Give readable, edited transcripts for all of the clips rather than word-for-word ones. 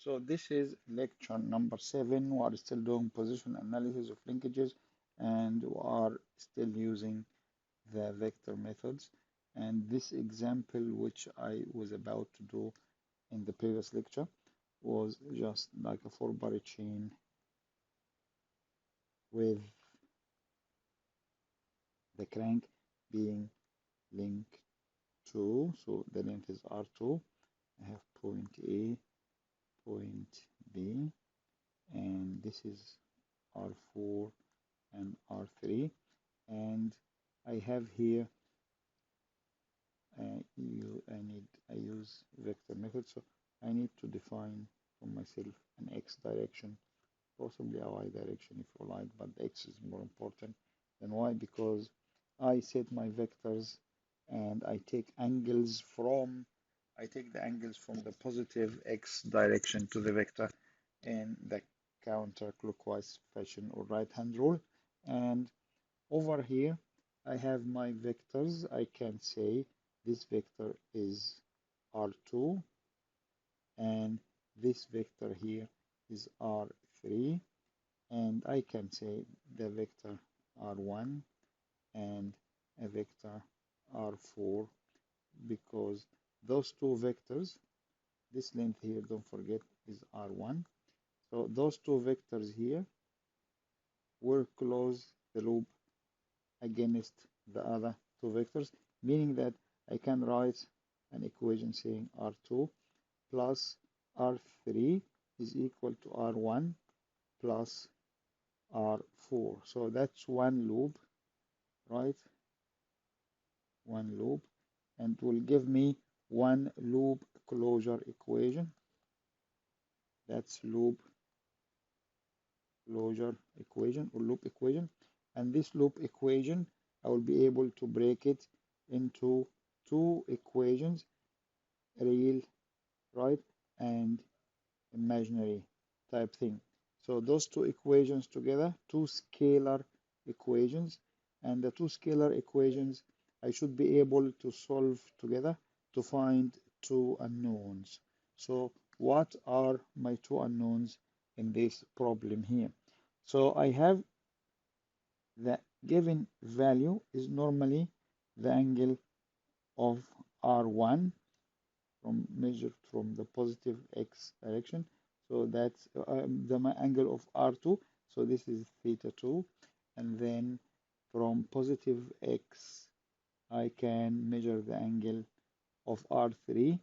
So this is lecture number 7. We are still doing position analysis of linkages and we are still using the vector methods. And this example, which I was about to do in the previous lecture, was just like a 4-body chain with the crank being linked to, so the length is R2. I have point A, point B, and this is R4 and R3, and I have here I use vector method, so I need to define for myself an x direction, possibly a y direction if you like, but the x is more important than y because I set my vectors and I take the angles from the positive x direction to the vector in the counterclockwise fashion or right hand rule. And over here I have my vectors. I can say this vector is R2 and this vector here is R3, and I can say the vector R1 and a vector R4 because those two vectors, this length here, don't forget, is R1. So those two vectors here will close the loop against the other two vectors, meaning that I can write an equation saying R2 plus R3 is equal to R1 plus R4. So that's one loop, right? One loop, and will give me one loop closure equation. That's loop closure equation or loop equation. And this loop equation, I will be able to break it into two equations, real, right, and imaginary type thing. So those two equations together, two scalar equations, and the two scalar equations I should be able to solve together to find two unknowns. So what are my two unknowns in this problem here? So I have the given value is normally the angle of R1 from measured from the positive x direction. So that's the angle of R2. So this is theta 2. And then from positive x, I can measure the angle of R3,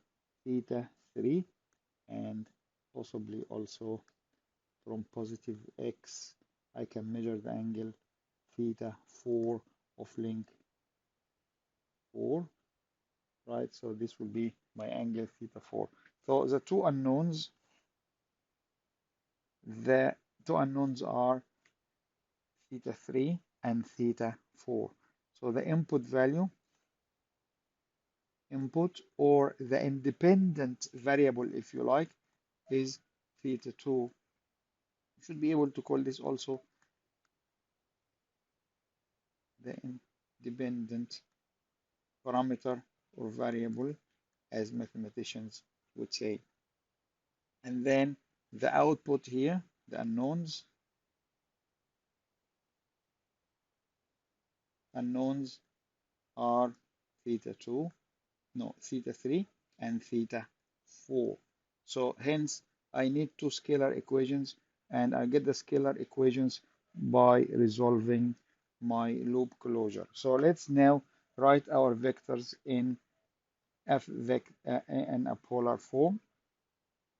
theta 3. And possibly also from positive x, I can measure the angle theta 4 of link 4. Right, so this will be my angle theta 4. So the two unknowns are theta 3 and theta 4. So the input or the independent variable, if you like, is theta 2. You should be able to call this also the independent parameter or variable, as mathematicians would say. And then the output here, the unknowns are theta 2, no, theta 3 and theta 4. So hence I need two scalar equations, and I get the scalar equations by resolving my loop closure. So let's now write our vectors in in a polar form.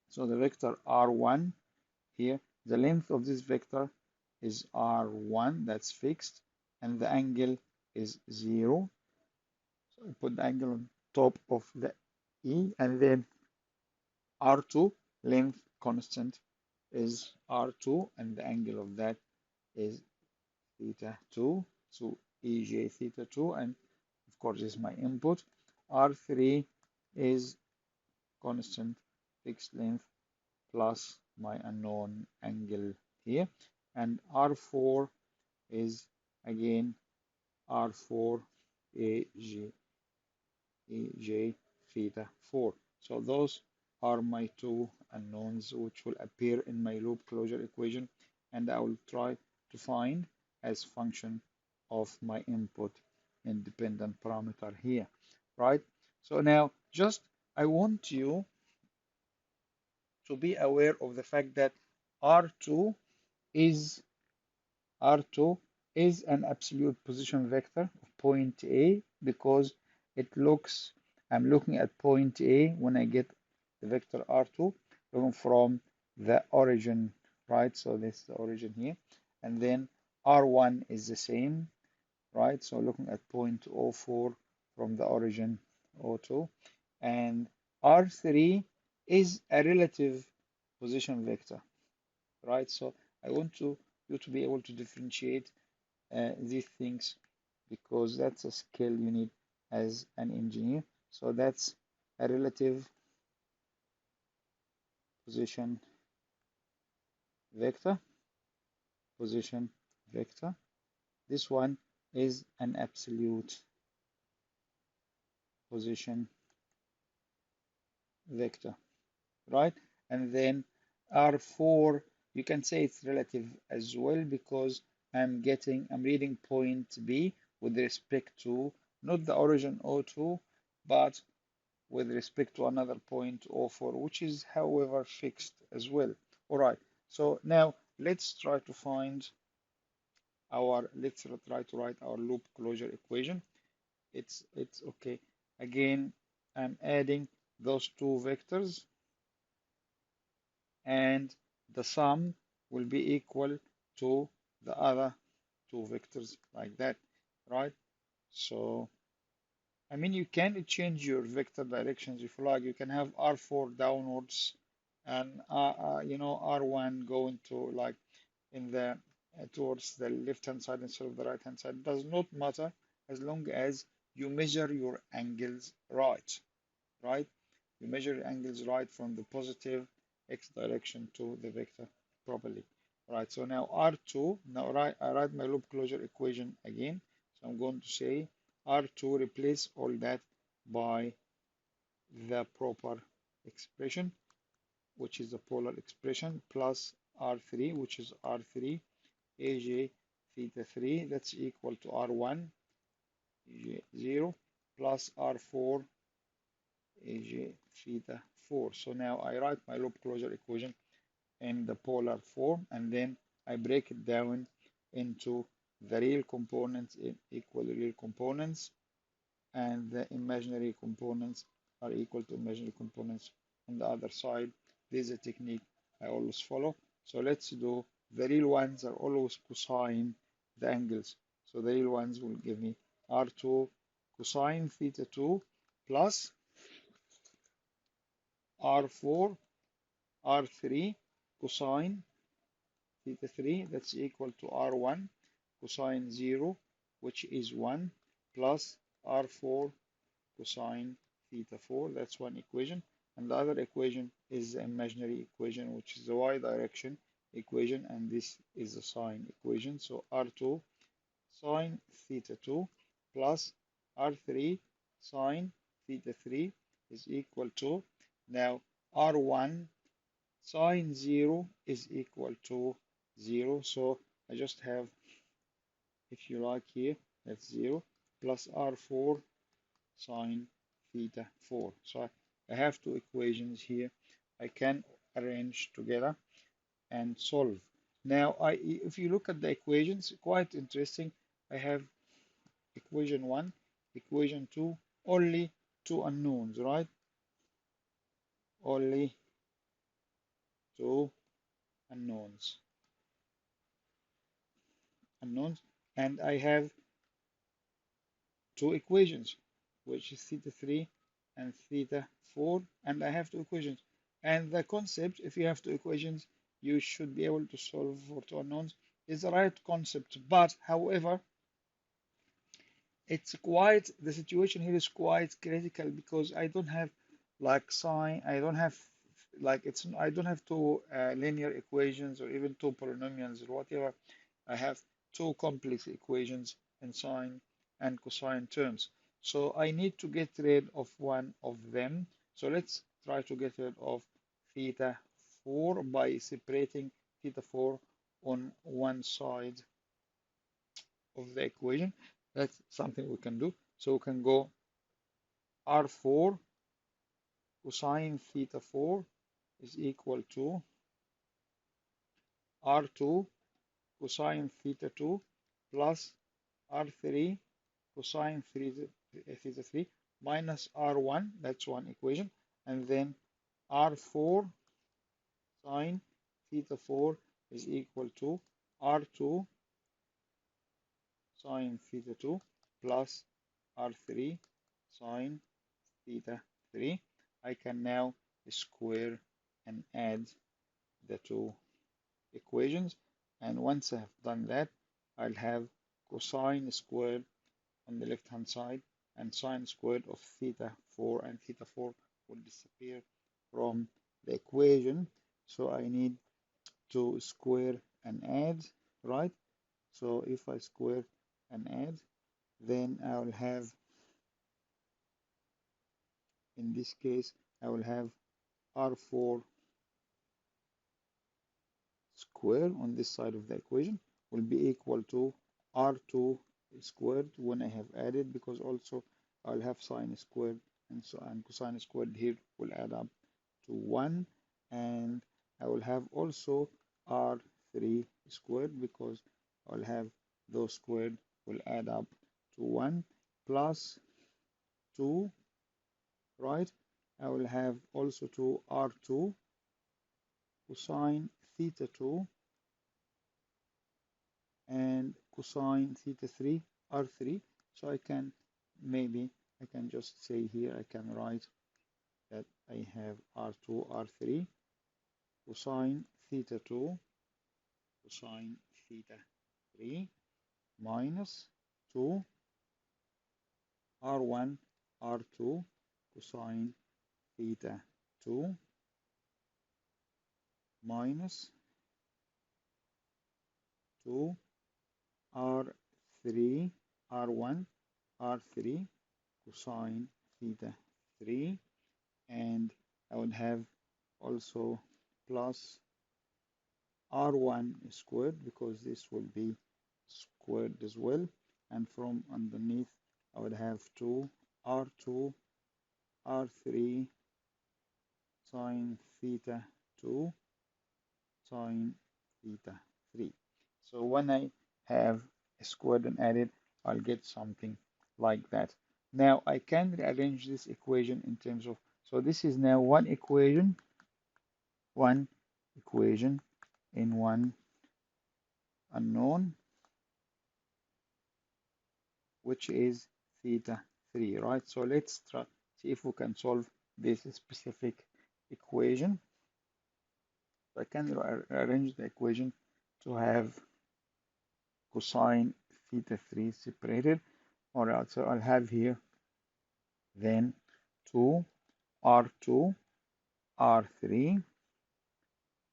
So the vector R1 here, the length of this vector is R1, that's fixed, and the angle is 0. So I put the angle on top of the E, and then R2, length constant, is R2, and the angle of that is theta 2. So EJ theta 2, and of course is my input. R3 is constant fixed length plus my unknown angle here, and R4 is again R4 AJ theta 4. So those are my two unknowns which will appear in my loop closure equation, and I will try to find as function of my input independent parameter here, right? So now just I want you to be aware of the fact that R2 is R2 is an absolute position vector of point A because I'm looking at point A when I get the vector R2 looking from the origin, right? So this is the origin here. And then R1 is the same, right? So looking at point O4 from the origin O2. And R3 is a relative position vector, right? So I want you to be able to differentiate these things because that's a skill you need as an engineer. So that's a relative position vector, position vector. This one is an absolute position vector, right? And then R4, you can say it's relative as well because I'm reading point B with respect to not the origin O2, but with respect to another point O4, which is, however, fixed as well. All right, so now let's try to write our loop closure equation. It's okay. Again, I'm adding those two vectors and the sum will be equal to the other two vectors like that, right? So, I mean, you can change your vector directions if you like. You can have R4 downwards and R1 going to like in the towards the left hand side instead of the right hand side. It does not matter as long as you measure your angles right? You measure your angles right from the positive x direction to the vector properly. Right, so now R2, I write my loop closure equation again. So I'm going to say R2 replace all that by the proper expression, which is the polar expression, plus R3, which is R3 AJ theta 3, that's equal to R1 AJ 0 plus R4 AJ theta 4. So now I write my loop closure equation in the polar form and then I break it down into the real components in equal real components and the imaginary components are equal to imaginary components on the other side. This is a technique I always follow. So let's do the real ones are always cosine the angles. So the real ones will give me R2 cosine theta 2 plus R4 R3 cosine theta 3, that's equal to R1 cosine 0, which is 1, plus R4 cosine theta 4, that's one equation. And the other equation is the imaginary equation, which is the y direction equation, and this is the sine equation. So R2 sine theta 2 plus R3 sine theta 3 is equal to, now R1 sine 0 is equal to 0. So I just have, if you like here, that's 0 plus R4 sine theta 4. So I have two equations here. I can arrange together and solve. Now, if you look at the equations, quite interesting. I have equation 1, equation 2, only two unknowns, right? Only two unknowns. And I have two equations, which is theta 3 and theta 4, and I have two equations. And the concept, if you have two equations, you should be able to solve for two unknowns, is the right concept. But, however, the situation here is quite critical because I don't have like sine, I don't have I don't have two linear equations or even two polynomials or whatever. I have two complex equations in sine and cosine terms. So I need to get rid of one of them. So let's try to get rid of theta 4 by separating theta 4 on one side of the equation. That's something we can do. So we can go R4 cosine theta 4 is equal to R2 cosine theta 2 plus R3 cosine theta 3 minus R1, that's one equation, and then R4 sine theta 4 is equal to R2 sine theta 2 plus R3 sine theta 3. I can now square and add the two equations, and once I have done that, I'll have cosine squared on the left hand side and sine squared of theta 4, and theta 4 will disappear from the equation. So I need to square and add, right? So if I square and add, then I will have, in this case, I will have R4 square on this side of the equation will be equal to R2 squared when I have added, because also I'll have sine squared and cosine squared here will add up to 1, and I will have also R3 squared because I'll have those squared will add up to 1 plus 2, right? I will have also to R2 cosine theta 2 and cosine theta 3 R3. So I can, maybe I can just say here, I can write that I have R2 R3 cosine theta 2 cosine theta 3 minus 2 R1 R2 cosine theta 2 minus 2 R3 R1 R3 cosine theta 3, and I would have also plus R1 squared because this will be squared as well, and from underneath I would have 2 R2 R3 sine theta 2 sine theta 3. So when I have squared and added, I'll get something like that. Now I can rearrange this equation in terms of, so this is now one equation in one unknown, which is theta 3, right? So let's try see if we can solve this specific equation. So I can arrange the equation to have cosine theta 3 separated. All right, so I'll have here then 2 R2 R3,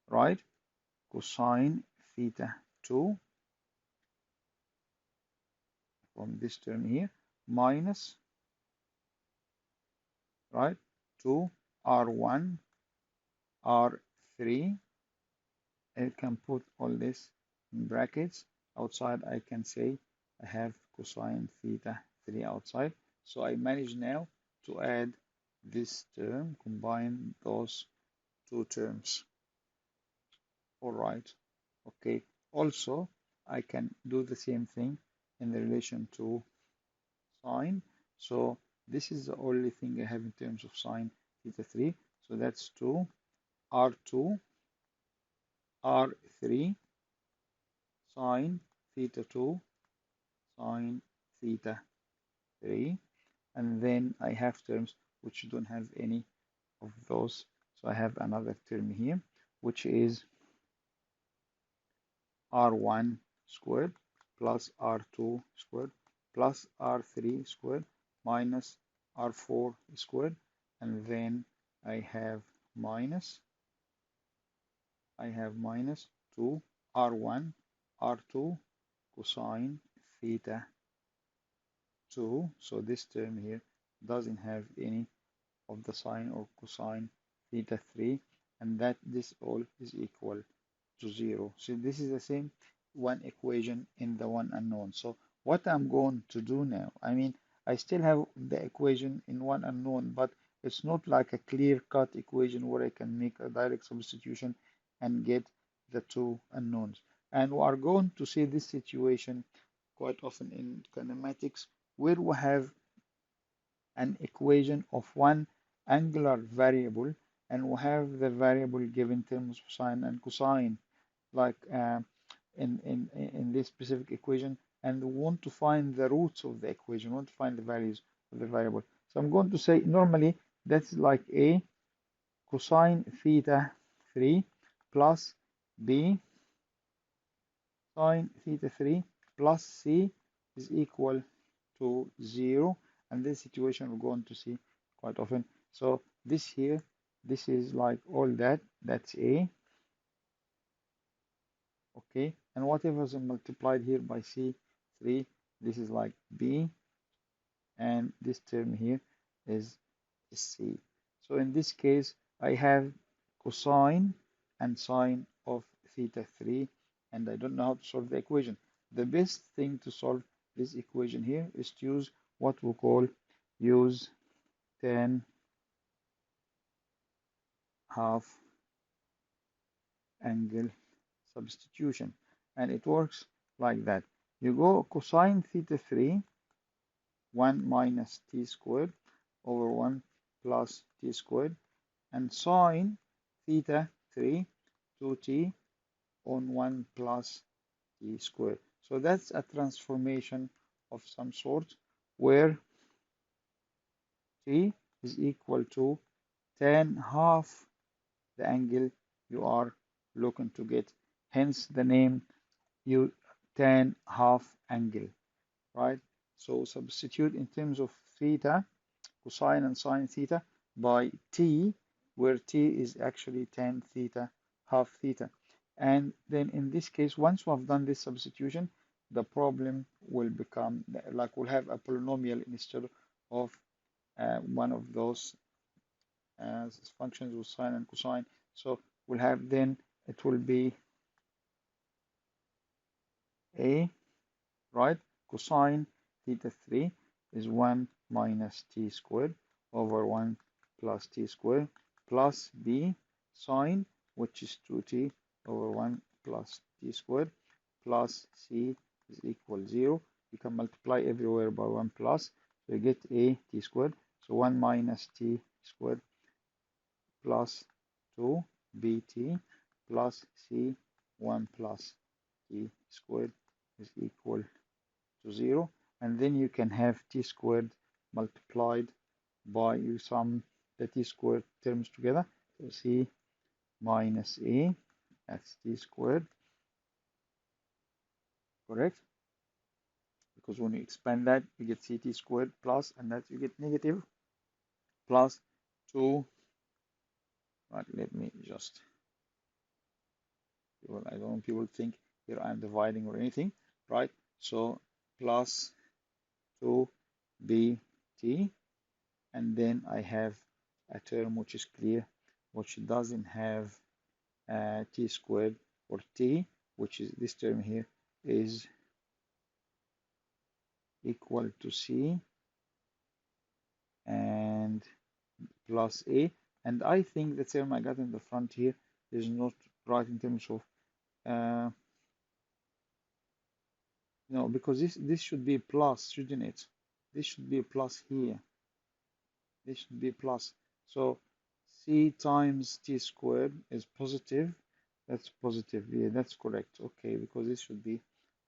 right, cosine theta 2 from this term here minus, right, 2 R1 R3. I can put all this in brackets. Outside I can say I have cosine theta 3 outside. So I manage now to add this term, combine those two terms. All right. Okay. Also, I can do the same thing in the relation to sine. So this is the only thing I have in terms of sine theta 3. So that's 2 R2 R3 sine theta 2 sine theta 3. And then I have terms which don't have any of those. So I have another term here, which is R1 squared plus R2 squared plus R3 squared minus R4 squared, and then I have minus 2 R1 R2 cosine theta 2. So this term here doesn't have any of the sine or cosine theta 3, and that this all is equal to 0. So this is the same one equation in the one unknown. So what I'm going to do now, I mean, I still have the equation in one unknown, but it's not like a clear-cut equation where I can make a direct substitution and get the two unknowns. And we are going to see this situation quite often in kinematics where we have an equation of one angular variable and we have the variable given terms of sine and cosine like in this specific equation, and we want to find the roots of the equation, we want to find the values of the variable. So I'm going to say normally that's like a cosine theta 3 plus b sine theta 3 plus c is equal to 0, and this situation we're going to see quite often. So this here, this is like all that, that's a, okay, and whatever is multiplied here by c3, this is like b, and this term here is c. So in this case I have cosine and sine of theta 3, and I don't know how to solve the equation. The best thing to solve this equation here is to use what we call use tan half angle substitution, and it works like that. You go cosine theta 3 1 minus t squared over 1 plus t squared, and sine theta 3 2t on 1 plus t squared. So that's a transformation of some sort where t is equal to tan half the angle you are looking to get, hence the name you tan half angle, right? So substitute in terms of theta, cosine and sine theta by t, where t is actually tan theta half theta. And then in this case, once we have done this substitution, the problem will become like we'll have a polynomial instead of one of those functions with sine and cosine. So we'll have then it will be a, right? Cosine theta 3 is 1 minus t squared over 1 plus t squared plus b sine, which is 2t over 1 plus t squared plus c is equal 0. You can multiply everywhere by 1 plus, so you get a t squared. So 1 minus t squared plus 2 bt plus c 1 plus t squared is equal to 0, and then you can have t squared multiplied by you sum the t squared terms together, so c minus a, that's t squared, correct? Because when you expand that you get ct squared plus, and that you get negative plus 2, right, let me just, well, I don't want people to think here I'm dividing or anything, right? So plus 2bt, and then I have a term which is clear, which doesn't have t squared or t, which is this term here is equal to c and plus a, and I think the term I got in the front here is not right in terms of no, because this should be plus, shouldn't it? This should be a plus here. This should be plus. So c times t squared is positive. That's positive. Yeah, that's correct. Okay, because this should be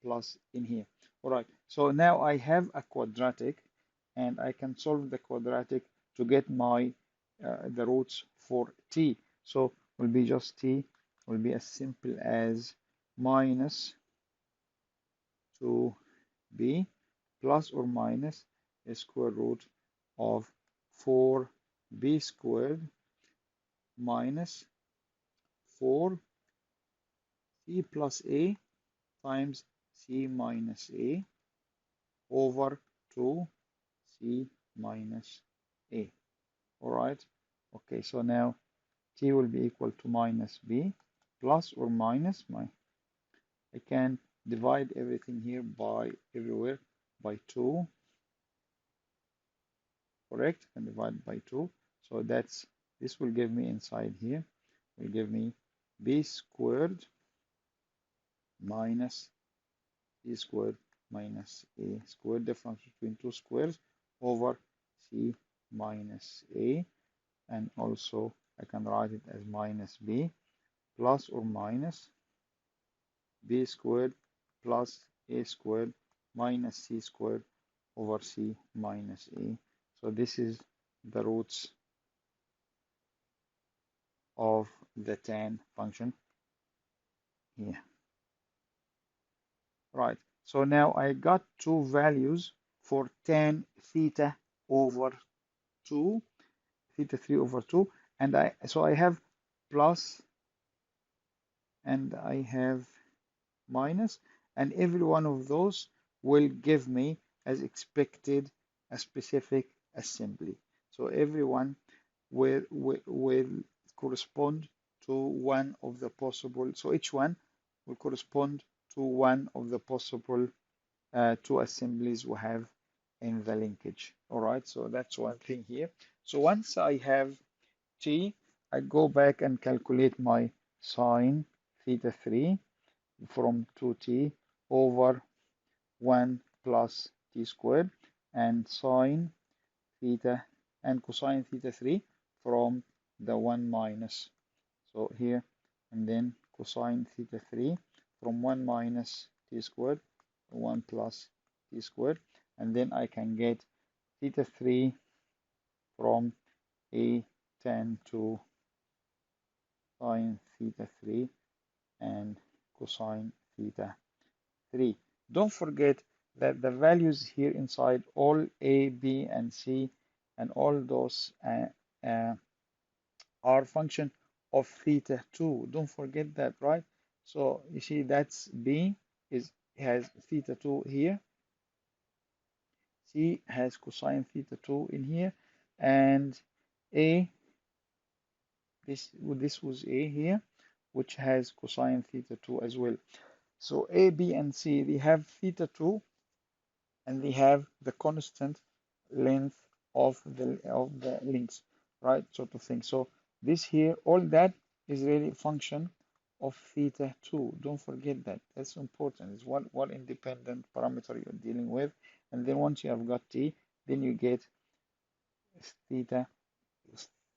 plus in here. All right. So now I have a quadratic, and I can solve the quadratic to get my the roots for t. So will be just t will be as simple as minus 2b plus or minus a square root of 4b squared minus 4c plus a times c minus a over 2c minus a. All right. Okay, so now t will be equal to minus b plus or minus my, I can divide everything here by everywhere by 2, correct? And divide by 2. So that's, this will give me inside here, will give me b squared minus c squared minus a squared, difference between two squares, over c minus a. And also I can write it as minus b plus or minus b squared plus a squared minus c squared over c minus a. So this is the roots of the tan function here. Right. So now I got two values for tan theta over 2, theta 3 over 2, and I have plus and I have minus, and every one of those will give me, as expected, a specific assembly. So everyone will correspond to one of the possible, so each one will correspond to one of the possible two assemblies we have in the linkage. All right, so that's one thing here. So once I have t, I go back and calculate my sine theta 3 from 2t over 1 plus t squared, and sine theta and cosine theta 3 from the 1 minus. So here, and then cosine theta 3 from 1 minus t squared, 1 plus t squared, and then I can get theta 3 from a tan 2 sine theta 3 and cosine theta 3. Don't forget that the values here inside, all a, b, and c, and all those uh, are function of theta 2. Don't forget that, right? So you see that's b has theta 2 here, c has cosine theta 2 in here, and a, this was a here, which has cosine theta 2 as well. So a, b, and c, they have theta 2, and they have the constant length of the links, right? Sort of thing. So this here, all that is really a function of theta 2. Don't forget that. That's important. It's one independent parameter you're dealing with. And then once you have got t, then you get theta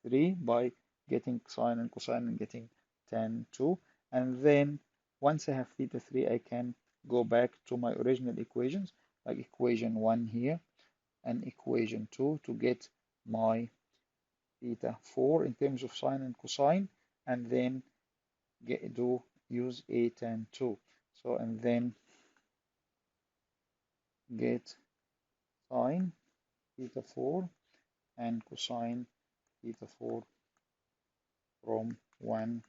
3 by getting sine and cosine and getting tan 2. And then once I have theta 3, I can go back to my original equations, like equation 1 here and equation 2, to get my theta 4 in terms of sine and cosine, and then use a tan 2. So, and then get sine theta 4 and cosine theta 4 from 1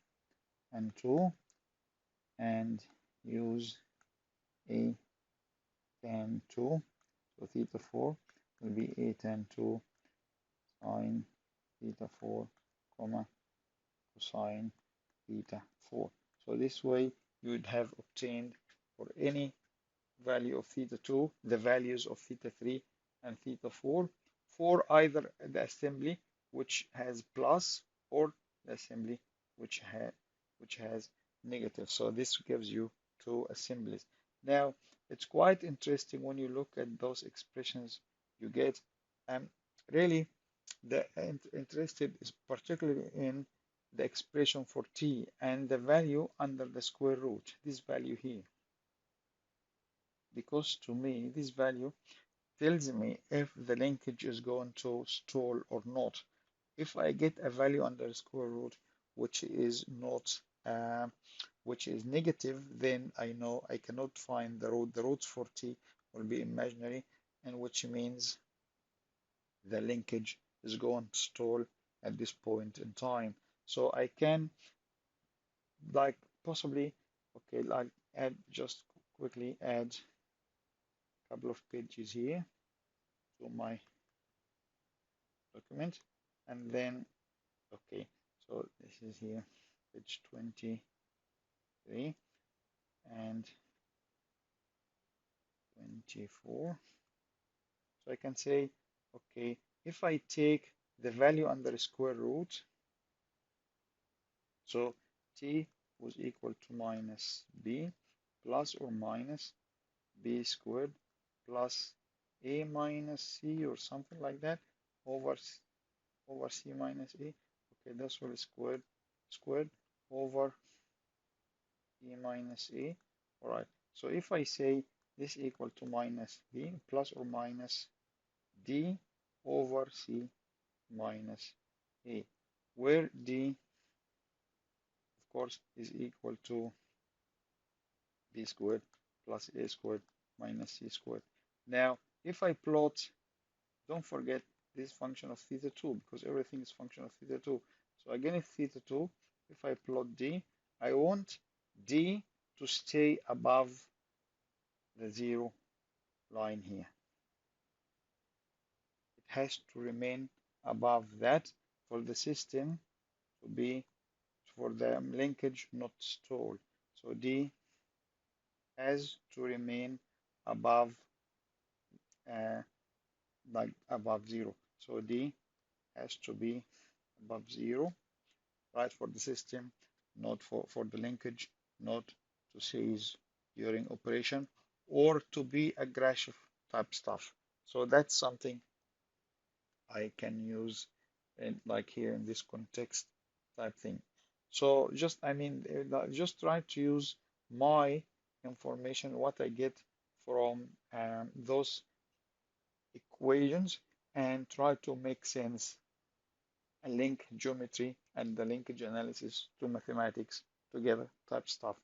and 2, and use a tan 2. So theta 4 will be a tan 2 sine theta 4 comma cosine theta 4. So this way you would have obtained for any value of theta 2 the values of theta 3 and theta 4 for either the assembly which has plus or the assembly which has negative. So this gives you two assemblies. Now it's quite interesting when you look at those expressions you get. Really the interested is particularly in the expression for t and the value under the square root, this value here, because to me this value tells me if the linkage is going to stall or not. If I get a value under the square root which is not which is negative, then I know I cannot find the root. The roots for t will be imaginary, and which means the linkage is going to stall at this point in time. So I can, like, possibly, okay, like add, just quickly add a couple of pages here to my document, and then okay, So this is here, page 23 and 24. So I can say, okay, if I take the value under the square root, so t was equal to minus b plus or minus b squared plus a minus c or something like that over c minus a. Okay, that's what is squared over e minus a. All right. So if I say this equal to minus b plus or minus d over c minus a, where d, of course, is equal to b squared plus a squared minus c squared. Now, if I plot, don't forget this function of theta 2 because everything is function of theta 2. So again, if theta 2, if I plot d, I want d to stay above the 0 line here. It has to remain above that for the system to be, for the linkage not stall. So d has to remain above, uh, like above 0. So d has to be above 0, right, for the system, not for the linkage, not to cease during operation, or to be aggressive type stuff. So that's something I can use in, like here in this context type thing. So just, I mean, just try to use my information, what I get from those equations, and try to make sense and link geometry and the linkage analysis to mathematics together type stuff.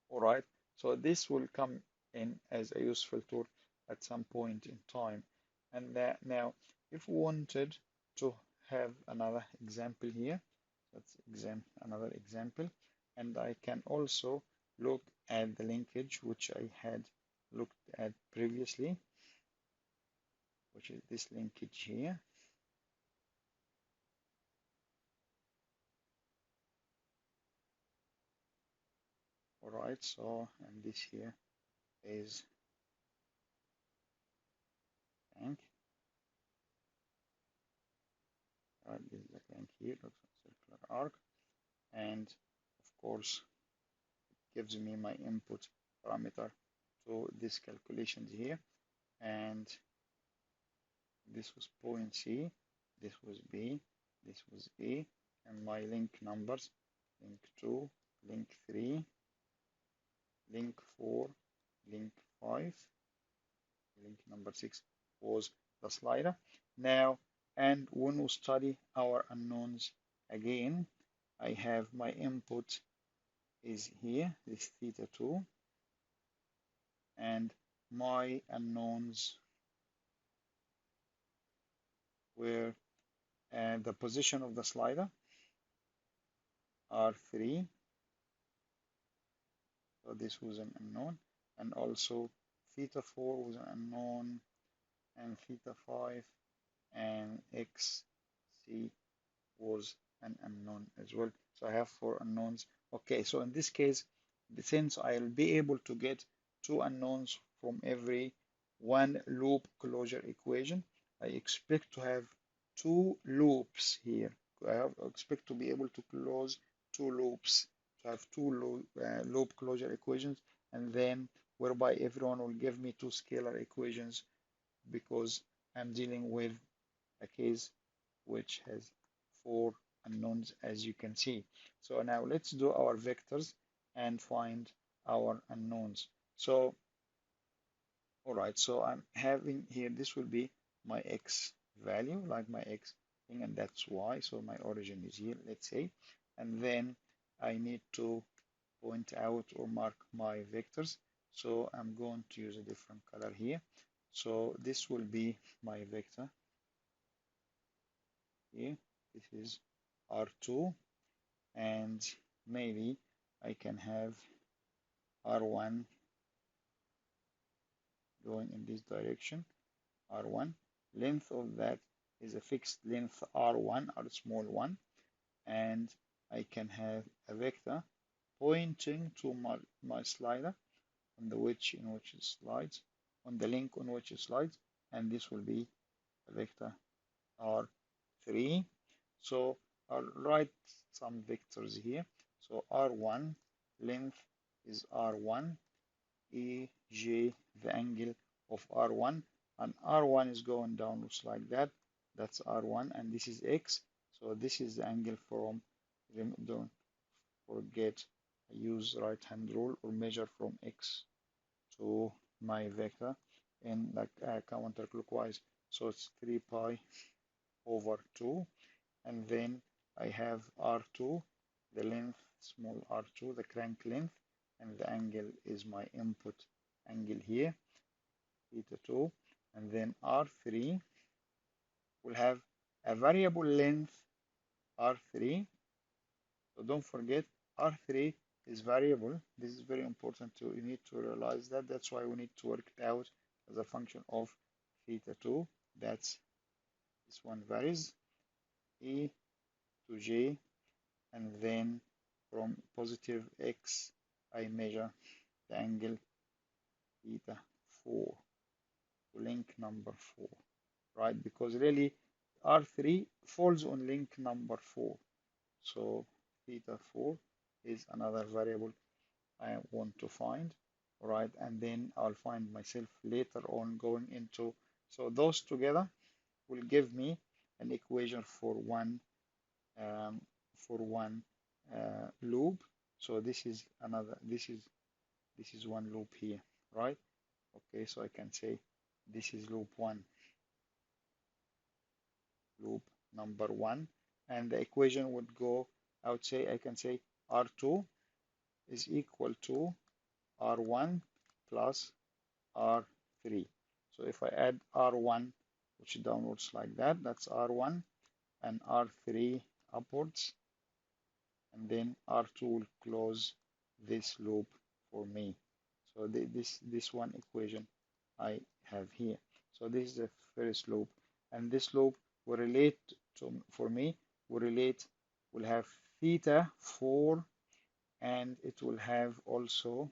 All right. So this will come in as a useful tool at some point in time. And that now, if we wanted to have another example here, let's another example, and I can also look at the linkage which I had looked at previously, which is this linkage here. All right, so and this here is tank. Right, this is the tank here, looks like circular arc, and of course gives me my input parameter to this calculations here, and this was point C, this was B, this was A, and my link numbers, link 2, link 3, link 4, link 5, link number 6 was the slider. Now, and when we study our unknowns again, I have my input is here, this theta 2, and my unknowns were the position of the slider are 3, so this was an unknown, and also theta 4 was an unknown, and theta 5 and xc was an unknown as well. So I have 4 unknowns. Okay, so in this case, since I'll be able to get 2 unknowns from every one loop closure equation, I expect to have 2 loops here. I expect to be able to close 2 loops, to have 2 loop closure equations, and then whereby everyone will give me 2 scalar equations because I'm dealing with a case which has 4 unknowns, as you can see. So now let's do our vectors and find our unknowns. So all right, so I'm having here, this will be my x value, like my x thing, and that's y. So my origin is here, let's say, and then I need to point out or mark my vectors. So I'm going to use a different color here. So this will be my vector here. This is R2, and maybe I can have R1 going in this direction, R1. Length of that is a fixed length R1, R small one, and I can have a vector pointing to my slider on the which in which it slides, on the link on which it slides, and this will be a vector R3. So I'll write some vectors here. So R1 length is R1, EJ the angle of R1, and R1 is going downwards like that. That's R1, and this is X. So this is the angle from, don't forget, I use right hand rule or measure from X to my vector in like counterclockwise. So it's 3 pi over 2, and then I have R2, the length, small r2, the crank length, and the angle is my input angle here, theta 2, and then R3 will have a variable length R3. So don't forget, R3 is variable. This is very important to, you need to realize that. That's why we need to work it out as a function of theta 2. That's this one varies, E to J, and then from positive X, I measure the angle theta 4 to link number 4, right? Because really R3 falls on link number 4. So theta 4 is another variable I want to find, right? And then I'll find myself later on going into, so those together will give me an equation um, for one loop. So this is another, this is one loop here, right? Okay, so I can say this is loop 1, loop number 1, and the equation would go, I can say R2 is equal to R1 plus R3. So if I add R1, which downwards like that, that's R1, and R3 upwards, and then R2 will close this loop for me. So this one equation I have here. So this is the first loop, and this loop will relate to, for me, will have theta 4, and it will have also,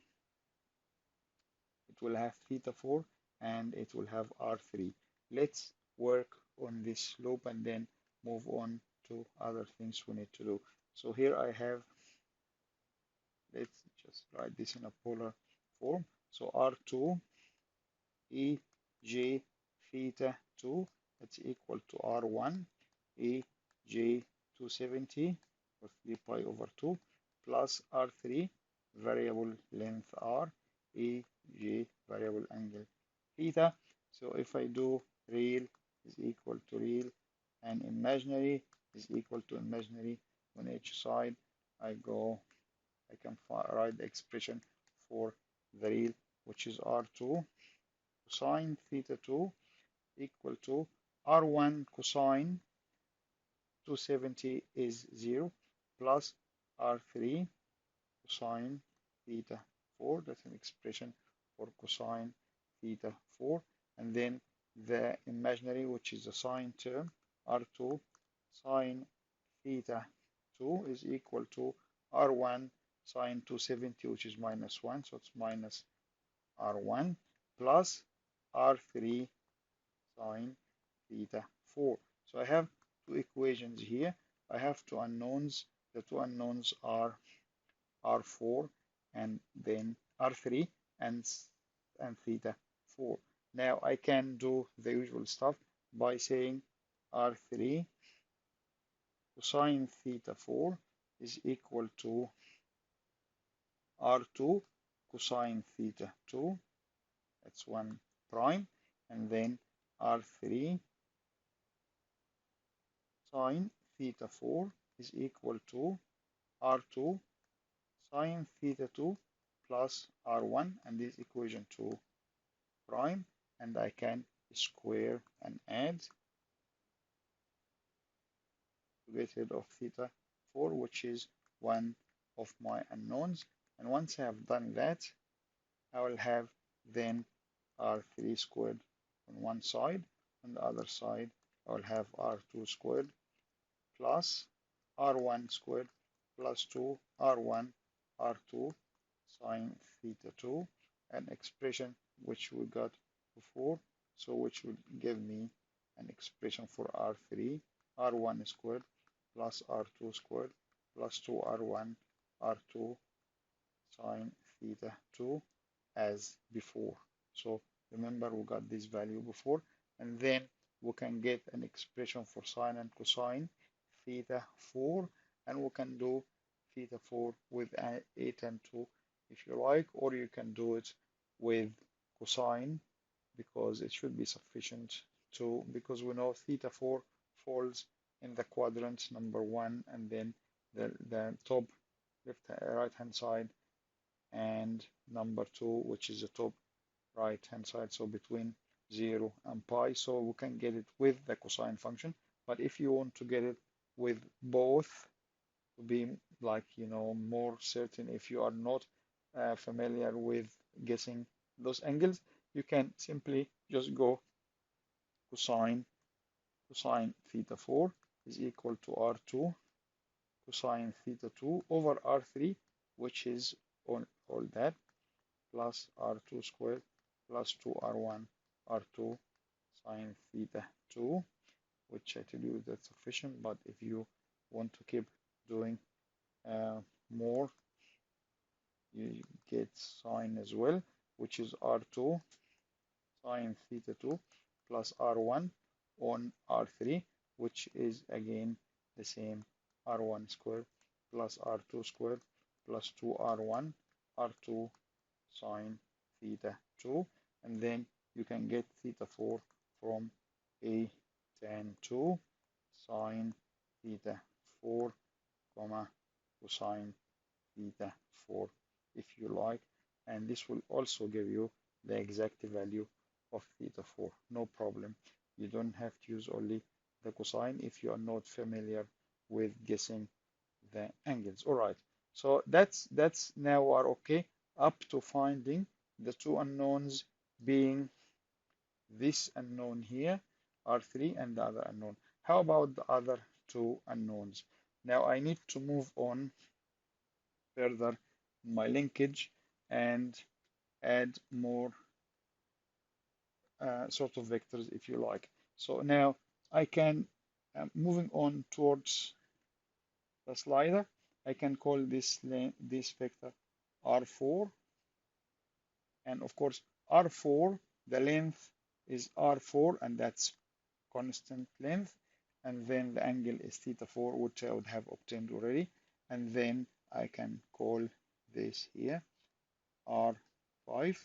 it will have theta 4, and it will have R3. Let's work on this loop and then move on to other things we need to do. So here I have, let's just write this in a polar form. So R2 E J theta 2, that's equal to R1 E J 270 or 3 pi over 2 plus R3 variable length R E J variable angle theta. So if I do real is equal to real and imaginary is equal to imaginary on each side, I can write the expression for the real, which is R2 cosine theta 2 equal to R1 cosine 270 is 0 plus R3 cosine theta 4. That's an expression for cosine theta 4. And then the imaginary, which is the sine term, R2 sine theta 2 is equal to R1 sine 270, which is minus 1. So it's minus R1 plus R3 sine theta 4. So I have two equations here. I have two unknowns. The two unknowns are R4 and then R3 and theta 4. Now I can do the usual stuff by saying R3 cosine theta 4 is equal to R2 cosine theta 2. That's 1 prime, and then R3 sine theta 4 is equal to R2 sine theta 2 plus R1, and this equation 2 prime, and I can square and add to get rid of theta 4, which is one of my unknowns. And once I have done that, I will have then R3 squared on one side. On the other side, I will have R2 squared plus r1 squared plus 2 r1 r2 sine theta 2, an expression which we got before, so which would give me an expression for r3 r1 squared plus r2 squared plus 2 r1 r2 sine theta 2 as before. So remember we got this value before, and then we can get an expression for sine and cosine theta 4, and we can do theta 4 with a tan 2 if you like, or you can do it with cosine because it should be sufficient to, because we know theta 4 falls in the quadrant number 1, and then the top left right hand side, and number 2 which is the top right hand side, so between 0 and pi, so we can get it with the cosine function. But if you want to get it with both to be like, you know, more certain, if you are not familiar with guessing those angles, you can simply just go cosine theta 4 is equal to r2 cosine theta 2 over r3, which is all that, plus r2 squared plus 2r1 r2 sine theta 2, which I tell you that's sufficient. But if you want to keep doing more, you get sine as well, which is r2 sine theta 2 plus r1 on r3, which is again the same r1 squared plus r2 squared plus 2r1 r2 sine theta 2, and then you can get theta 4 from a tan 2 sine theta 4 comma cosine theta 4 if you like, and this will also give you the exact value of theta 4, no problem. You don't have to use only the cosine if you are not familiar with guessing the angles. All right, so that's now are okay up to finding the two unknowns, being this unknown here r3 and the other unknown. How about the other two unknowns? Now I need to move on further my linkage and add more sort of vectors if you like. So now I can, moving on towards the slider, I can call this vector r4, and of course r4, the length is r4, and that's constant length, and then the angle is theta 4, which I would have obtained already, and then I can call this here r5,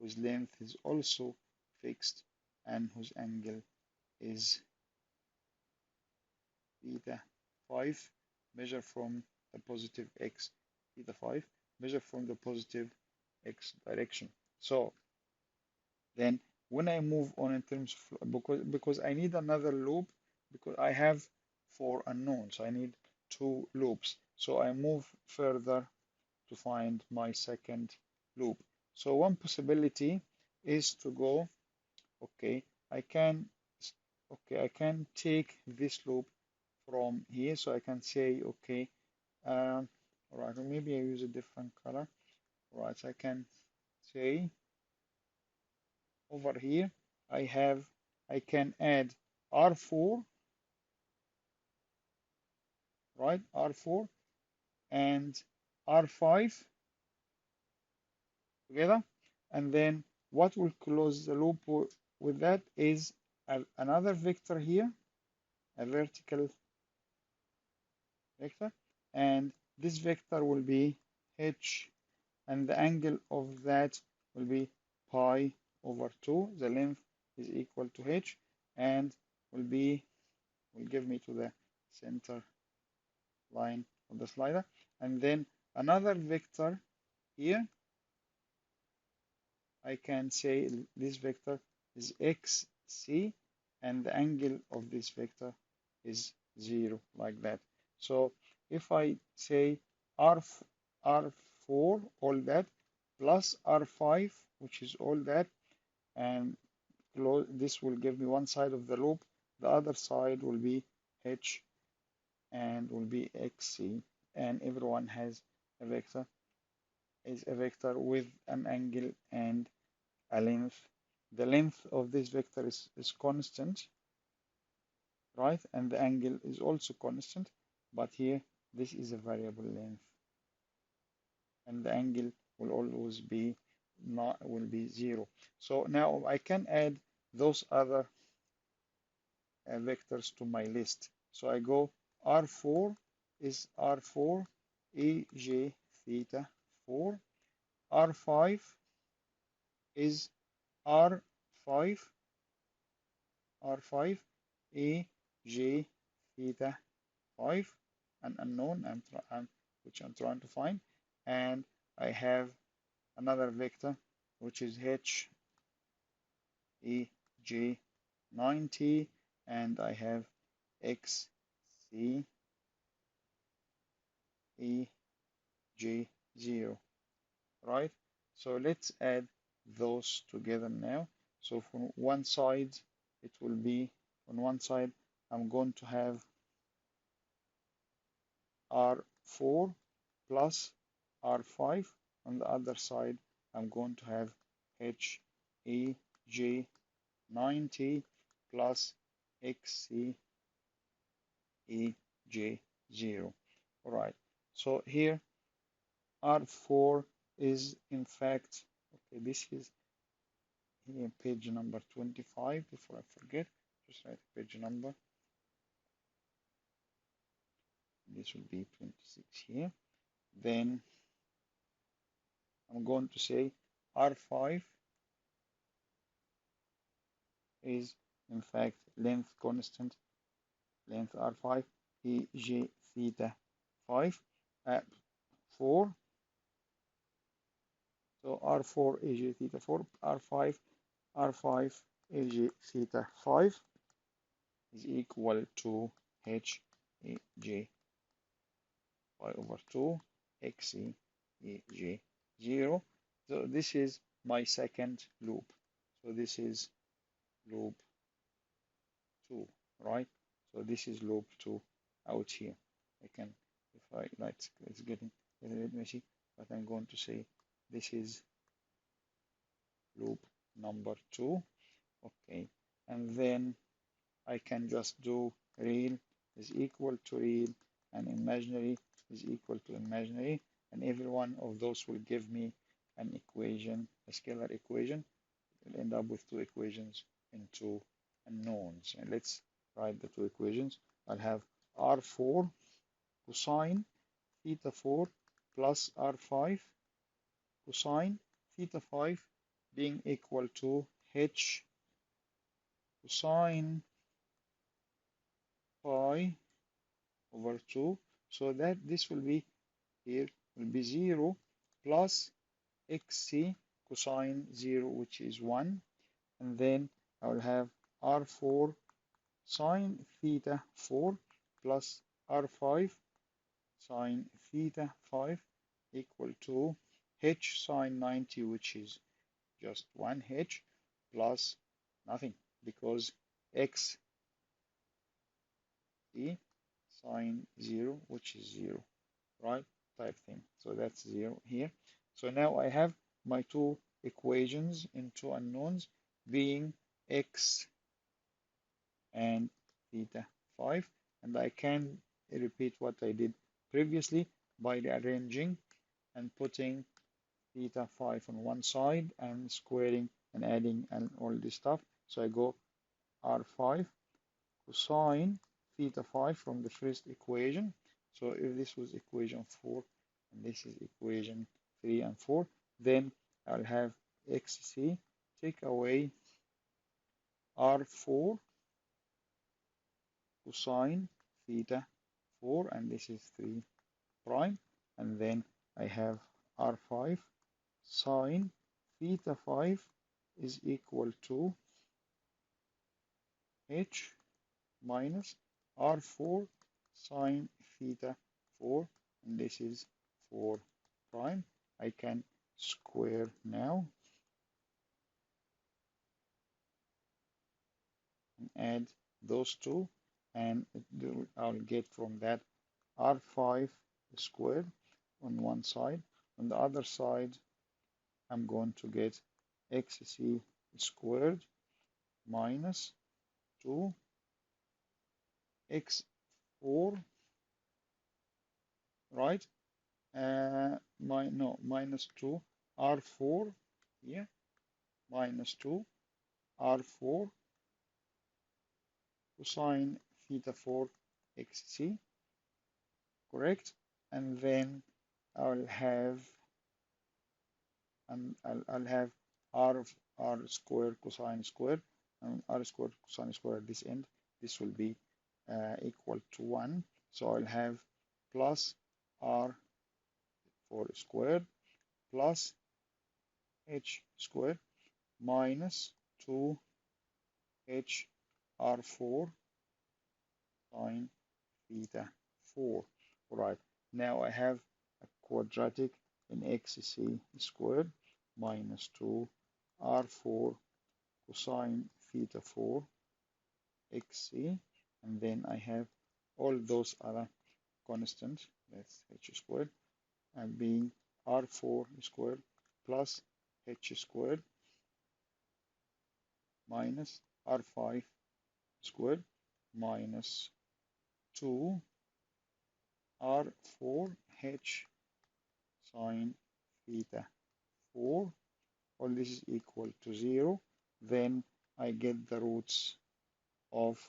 whose length is also fixed and whose angle is theta 5, measure from the positive x, theta 5, measure from the positive x direction. So then when I move on in terms of, because I need another loop, because I have 4 unknowns, I need 2 loops. So I move further to find my second loop. So one possibility is to go, okay, I can take this loop from here, so I can say, okay, all right, or maybe I use a different color. All right, so I can say over here I can add R4, right, R4 and R5 together, and then what will close the loop with that is another vector here, a vertical vector, and this vector will be h, and the angle of that will be pi over 2. The length is equal to h, and will give me to the center line of the slider, and then another vector here. I can say this vector is xc, and the angle of this vector is 0, like that. So if I say R4, all that, plus R5, which is all that, and this will give me one side of the loop, the other side will be h, and will be xc, and everyone has a vector is a vector with an angle and a length. The length of this vector is constant, right? And the angle is also constant, but here this is a variable length, and the angle will always be not will be 0. So now I can add those other vectors to my list. So I go R4 is R4 AJ theta 4. R5 is R5 R5 AJ theta 5, an unknown which I'm trying to find, and I have another vector which is H AJ 90, and I have X C AJ0, right? So let's add those together now. So from one side, it will be on one side, I'm going to have R4 plus R5. On the other side, I'm going to have HAJ90 plus XCAJ0. All right. So here R4 is in fact, okay, this is here page number 25. Before I forget, just write page number. This will be 26 here. Then I'm going to say R5 is in fact length constant, length R5, EJ theta 5 at 4. So R4 EJ theta 4, R5 EJ theta 5 is equal to HEJ 5 over 2 XEJ0. So this is my second loop. So this is loop 2, right? So this is loop 2 out here. I can, if I like, it's getting a little bit messy, but I'm going to say this is loop number 2. Okay, and then I can just do real is equal to real and imaginary is equal to imaginary, and every one of those will give me an equation, a scalar equation. We'll end up with two equations and two unknowns. And let's write the two equations. I'll have R4 cosine theta 4 plus R5 cosine theta 5 being equal to H cosine pi over 2. So that this will be here will be 0 plus xc cosine 0, which is 1. And then I will have R4 sine theta 4 plus R5 sine theta 5 equal to H sine 90, which is just 1 H plus nothing because X sine 0, which is 0, right? Type thing. So that's 0 here. So now I have my two equations in two unknowns being X and theta 5, and I can repeat what I did previously by rearranging and putting theta 5 on one side and squaring and adding and all this stuff. So I go R5 cosine theta 5 from the first equation. So if this was equation 4 and this is equation 3 and 4, then I'll have xc take away R4 cosine theta 4, and this is 3 prime, and then I have R5 sine theta 5 is equal to H minus R4 sine theta 4, and this is 4 prime. I can square now and add those two, and I'll get from that R5 squared on one side. On the other side, I'm going to get XC squared minus 2x4, right? No, minus 2 R4 here, minus 2 R4 cosine theta 4 XC, correct? And then I'll have I'll have r squared cosine squared and r squared cosine squared at this end. This will be equal to 1. So I'll have plus r4 squared plus h squared minus 2h r4 sine theta 4. All right, now I have a quadratic in xc squared minus 2 r4 cosine theta 4 xc, and then I have all those other constants, that's h squared, and being r4 squared plus h squared minus r5 squared minus 2 r4h sine theta 4. All this is equal to 0. Then I get the roots of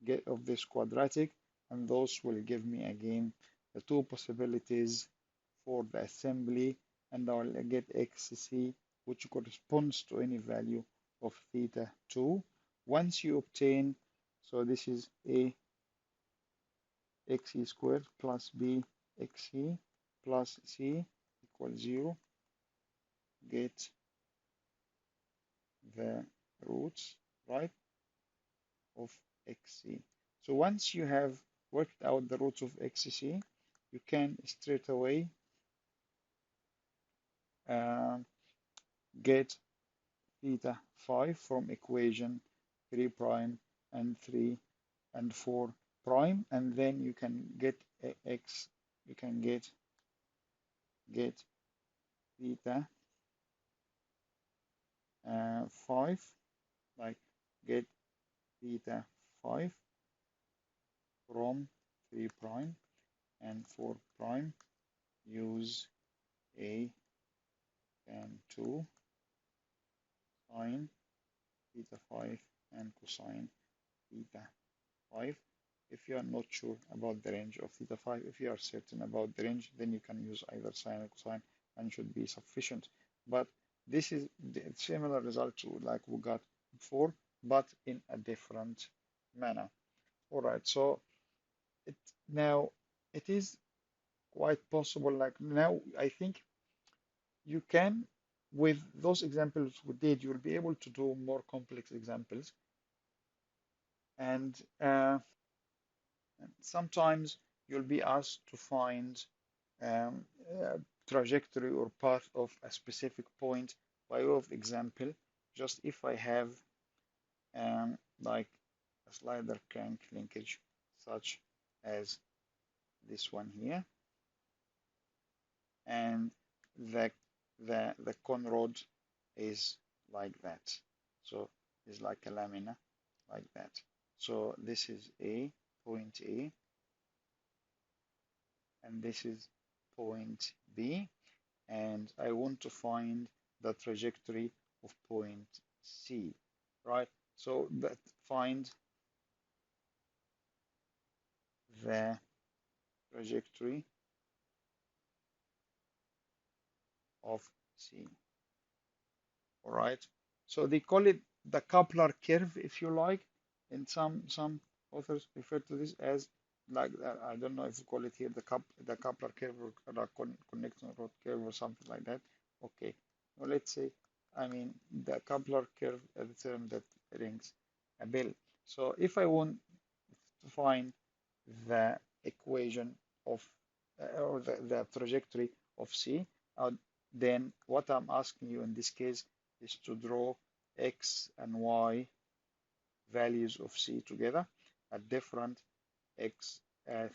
this quadratic, and those will give me again the two possibilities for the assembly, and I'll get xc, which corresponds to any value of theta 2. Once you obtain, so this is a xe squared plus b xe plus c equals 0, get the roots, right, of xc. So once you have worked out the roots of xc, you can straight away get theta 5 from equation 3 prime and 3 and 4 prime, and then you can get you can get theta 5, like get theta 5 from 3 prime and 4 prime, use a and 2 sine theta 5 and cosine theta 5. If you are not sure about the range of theta 5, if you are certain about the range, then you can use either sine or cosine and should be sufficient. But this is the similar result to like we got before, but in a different manner. All right, so now it is quite possible. Like now, I think you can, with those examples we did, you'll be able to do more complex examples, and sometimes you'll be asked to find trajectory or path of a specific point by way of example. Just if I have like a slider crank linkage such as this one here, and the con rod is like that, so it's like a lamina like that. So this is point A, and this is point B, and I want to find the trajectory of point C, right? So that find the trajectory of C. All right. So they call it the Kepler curve, if you like. And some authors refer to this as like I don't know if you call it here the Kepler curve or the connection rod curve or something like that. Okay. Well, let's say I mean the Kepler curve is a term that rings a bell. So if I want to find the equation of or the trajectory of C, then what I'm asking you in this case is to draw x and y values of C together, at different x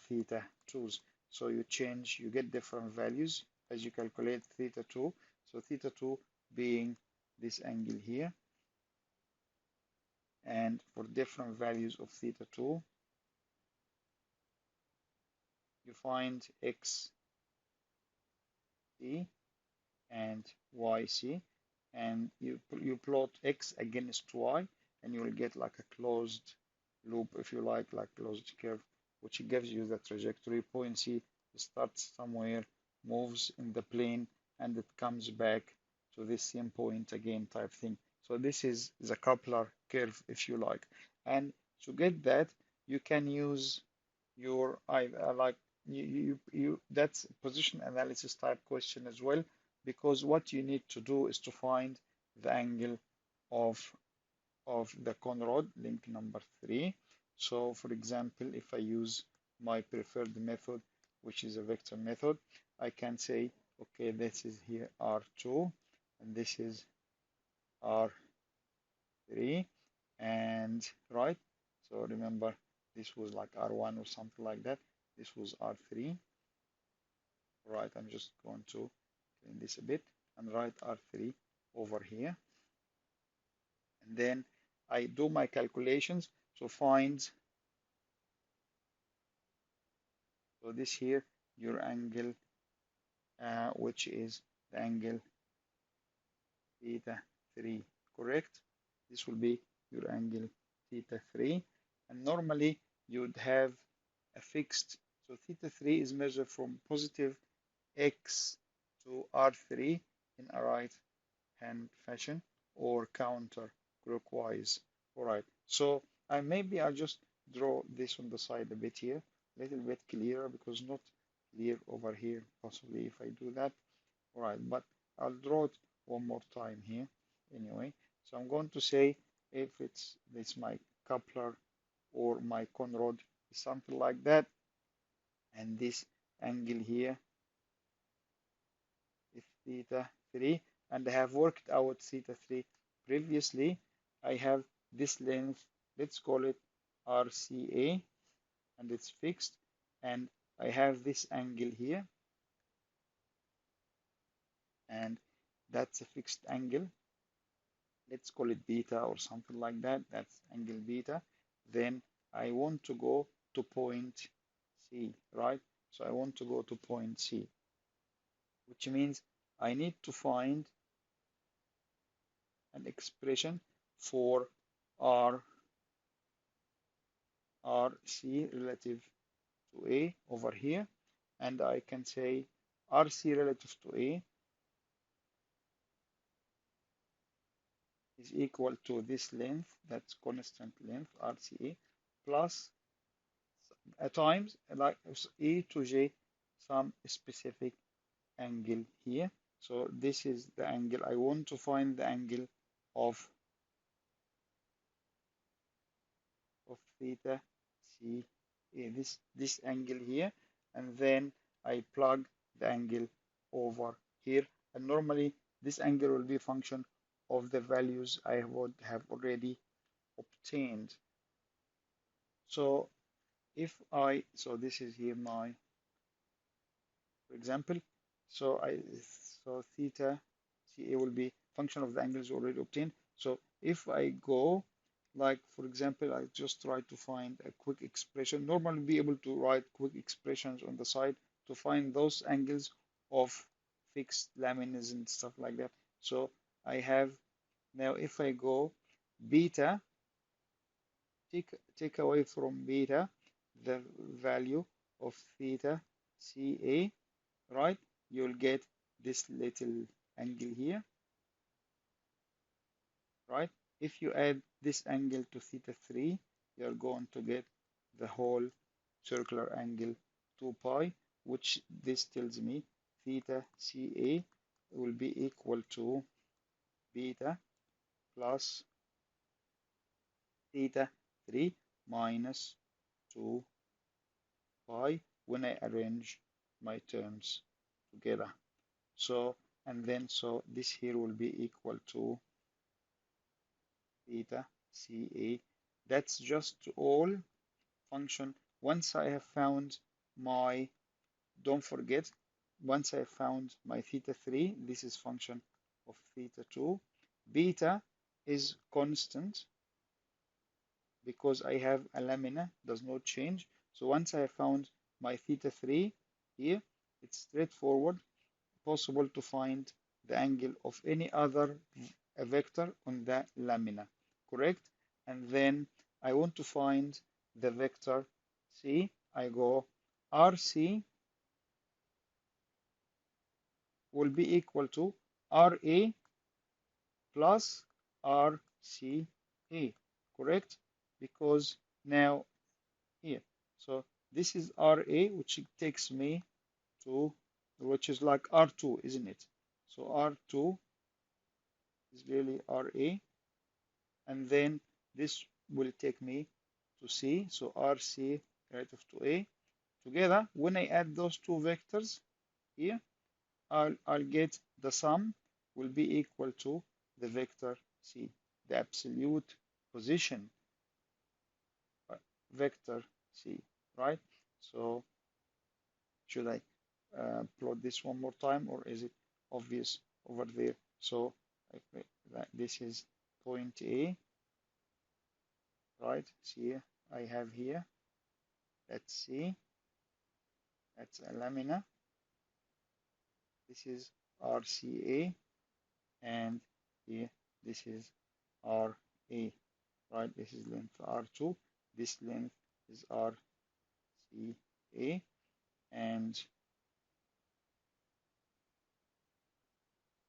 theta 2's. So you change, you get different values as you calculate theta 2. So theta 2 being this angle here, and for different values of theta 2, you find x c and yc, and you plot x against y, and you will get like a closed loop, if you like closed curve, which gives you the trajectory. Point C starts somewhere, moves in the plane, and it comes back to this same point again type thing. So this is the coupler curve, if you like. And to get that, you can use your like that's position analysis type question as well, because what you need to do is to find the angle of the conrod link number 3. So for example, if I use my preferred method, which is a vector method, I can say, okay, this is here R2 and this is R3, and right, so remember this was like R1 or something like that, this was R3. Right, I'm just going to clean this a bit and write R3 over here, and then I do my calculations to find, so this here your angle, which is the angle theta 3, correct? This will be your angle theta 3, and normally you would have a fixed, so theta 3 is measured from positive x to R3 in a right hand fashion or counter clockwise. All right, so I'll just draw this on the side a bit here, a little bit clearer, because not clear over here possibly if I do that. All right, but I'll draw it one more time here anyway. So I'm going to say if it's my coupler or my conrod, something like that, and this angle here is theta 3, and I have worked out theta 3 previously. I have this length, let's call it RCA, and it's fixed, and I have this angle here, and that's a fixed angle. Let's call it beta or something like that. That's angle beta. Then I want to go to point C, right? So I want to go to point C, which means I need to find an expression for R RC relative to A over here, and I can say RC relative to A is equal to this length, that's constant length RCA, plus at times like E to J some specific angle here. So this is the angle. I want to find the angle of theta C, this angle here, and then I plug the angle over here, and normally this angle will be a function of the values I would have already obtained. So so this is here my, for example, so so theta CA will be function of the angles already obtained. So if I go, like for example, I just try to find a quick expression. Normally be able to write quick expressions on the side to find those angles of fixed laminas and stuff like that. So I have now, if I go beta, take away from beta the value of theta CA, right? You'll get this little angle here, right? If you add this angle to theta 3, you're going to get the whole circular angle 2 pi, which this tells me theta CA will be equal to beta plus theta 3 minus 2 pi when I arrange my terms together. So, and then so this here will be equal to theta CA. That's just all function. Once I have found my, don't forget, once I found my theta 3, this is function of theta 2. Beta is constant because I have a lamina, does not change. So once I have found my theta 3 here, it's straightforward, possible to find the angle of any other vector on the lamina, correct? And then I want to find the vector C. I go RC will be equal to RA plus RCA, correct? Because now here, so this is RA, which takes me to, which is like R2, isn't it? So R2 is really RA, and then this will take me to C, so RC relative to A. Together, when I add those two vectors here, I'll get the sum will be equal to the vector C, the absolute position vector C, right? So should I plot this one more time, or is it obvious over there? So that this is point A, right? See, I have here, let's see, that's a lamina. This is RCA, and here this is RA, right? This is length R2, this length is RCA, and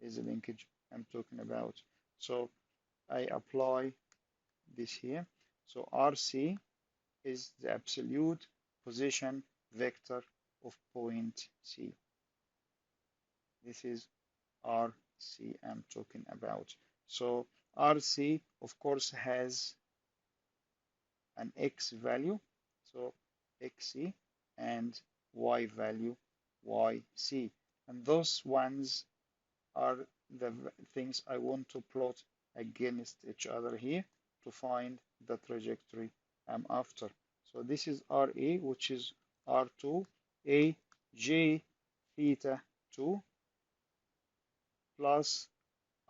is the linkage I'm talking about. So I apply this here. So RC is the absolute position vector of point C. This is RC I'm talking about. So RC, of course, has an X value, so XC, and Y value, YC. And those ones are the things I want to plot against each other here to find the trajectory I'm after. So this is RA, which is R2, A, J theta 2 plus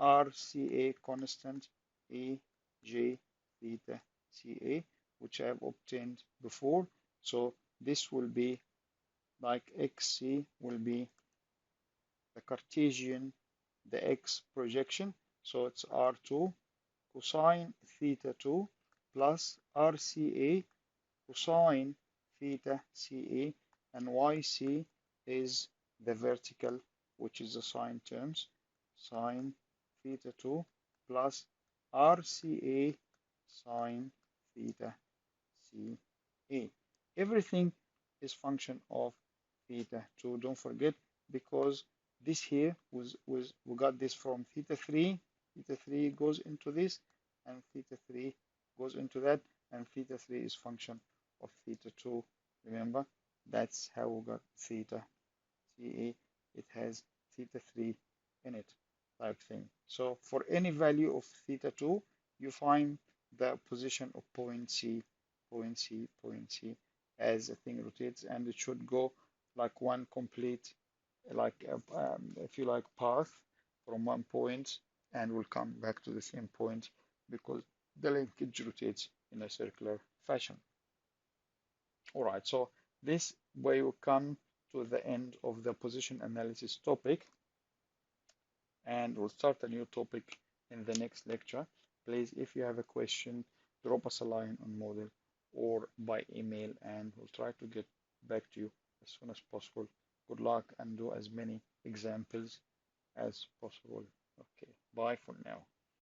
RCA constant, A, J theta CA, which I have obtained before. So this will be like XC will be the Cartesian, the X projection. So it's R2 cosine theta 2 plus RCA cosine theta CA, and YC is the vertical, which is the sine terms, sine theta 2 plus RCA sine theta CA. Everything is function of theta 2. Don't forget, because this here was we got this from theta 3. Theta 3 goes into this, and theta 3 goes into that, and theta 3 is function of theta 2. Remember, that's how we got theta CA. It has theta 3 in it, type thing. So for any value of theta 2, you find the position of point C, point C, point C as the thing rotates, and it should go like one complete, like if you like, path from one point, and will come back to the same point because the linkage rotates in a circular fashion. All right, so this way we come to the end of the position analysis topic, and we'll start a new topic in the next lecture. Please, if you have a question, drop us a line on Moodle or by email, and we'll try to get back to you as soon as possible. Good luck, and do as many examples as possible. Okay, bye for now.